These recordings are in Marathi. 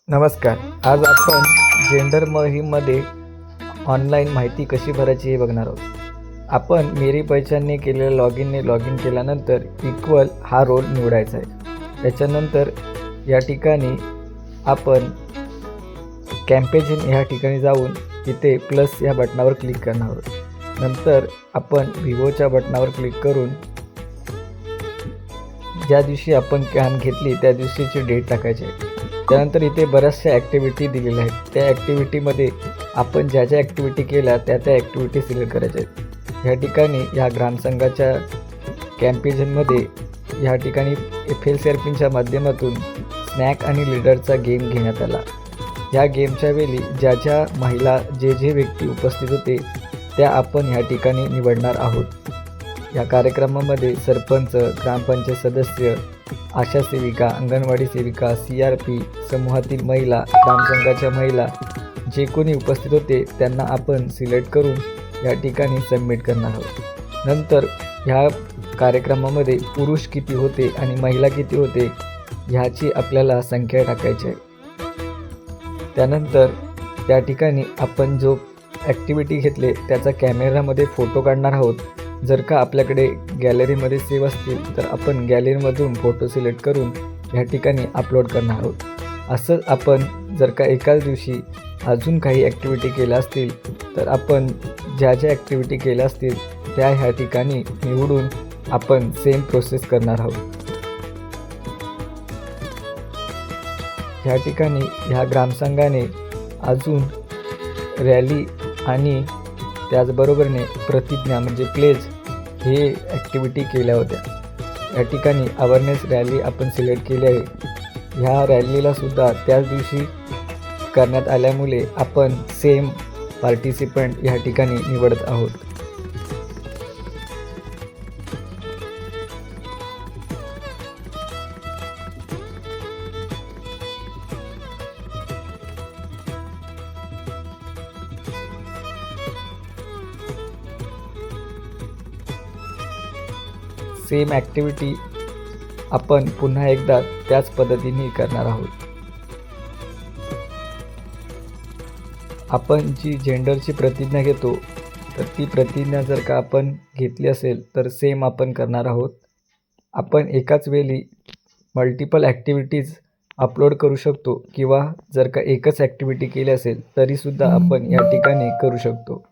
नमस्कार. आज आपण जेंडर मोहीममध्ये ऑनलाईन माहिती कशी भरायची हे बघणार आहोत. आपण मेरी पहचानने केलेल्या लॉग इन केल्यानंतर इक्वल हा रोल निवडायचा आहे. त्याच्यानंतर या ठिकाणी आपण कॅम्पेन ह्या ठिकाणी जाऊन तिथे प्लस या बटनावर क्लिक करणार आहोत. नंतर आपण विवोच्या बटनावर क्लिक करून ज्या दिवशी आपण कॅम घेतली त्या दिवशीची डेट टाकायची आहे. त्यानंतर इथे बऱ्याचशा ॲक्टिव्हिटी दिलेल्या आहेत. त्या ॲक्टिव्हिटीमध्ये आपण ज्या ज्या ॲक्टिव्हिटी केल्या त्या ॲक्टिव्हिटी सिलेक्ट करायच्या आहेत. ह्या ठिकाणी या ग्रामसंघाच्या कॅम्पेनमध्ये ह्या ठिकाणी FLCRPच्या माध्यमातून स्नॅक आणि लीडरचा गेम घेण्यात आला. ह्या गेमच्या वेळी ज्या ज्या महिला जे व्यक्ती उपस्थित होते त्या आपण ह्या ठिकाणी निवडणार आहोत. या कार्यक्रमामध्ये सरपंच, ग्रामपंचायत सदस्य, आशा सेविका, अंगणवाडी सेविका, CRP, समूहातील महिला, ग्रामसंघाच्या महिला जे कोणी उपस्थित होते त्यांना आपण सिलेक्ट करून या ठिकाणी सबमिट करणार आहोत. नंतर ह्या कार्यक्रमामध्ये पुरुष किती होते आणि महिला किती होते ह्याची आपल्याला संख्या टाकायची आहे. त्यानंतर त्या ठिकाणी आपण जो ॲक्टिव्हिटी घेतले त्याचा कॅमेरामध्ये फोटो काढणार आहोत. जर का आपल्याकडे गॅलरीमध्ये सेव्ह असतील तर आपण गॅलरीमधून फोटो सिलेक्ट करून ह्या ठिकाणी अपलोड करणार आहोत. असंच आपण जर का एकाच दिवशी अजून काही ॲक्टिव्हिटी केल्या असतील तर आपण ज्या ज्या ॲक्टिव्हिटी केल्या असतील त्या ह्या ठिकाणी निवडून आपण सेम प्रोसेस करणार आहोत. ह्या ठिकाणी ह्या ग्रामसंघाने अजून रॅली आणि त्याचबरोबरने प्रतिज्ञा म्हणजे प्लेज हे ॲक्टिव्हिटी केल्या होत्या. या ठिकाणी अवेअरनेस रॅली आपण सिलेक्ट केली आहे. ह्या रॅलीलासुद्धा त्याच दिवशी करण्यात आल्यामुळे आपण सेम पार्टिसिपंट ह्या ठिकाणी निवडत आहोत. सेम ॲक्टिव्हिटी आपण पुन्हा एकदा त्याच पद्धतीने करणार आहोत. आपण जी जेंडरची प्रतिज्ञा घेतो तर ती प्रतिज्ञा जर का आपण घेतली असेल तर सेम आपण करणार आहोत. आपण एकाच वेळी मल्टिपल ॲक्टिव्हिटीज अपलोड करू शकतो किंवा जर का एकच ॲक्टिव्हिटी केली असेल तरीसुद्धा आपण या ठिकाणी करू शकतो.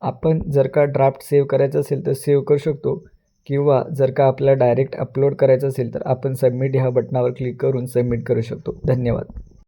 आपण जर का ड्राफ्ट सेव्ह करायचं असेल तर सेव्ह करू शकतो किंवा जर का आपल्याला डायरेक्ट अपलोड करायचं असेल तर आपण सबमिट ह्या बटनावर क्लिक करून सबमिट करू शकतो. धन्यवाद.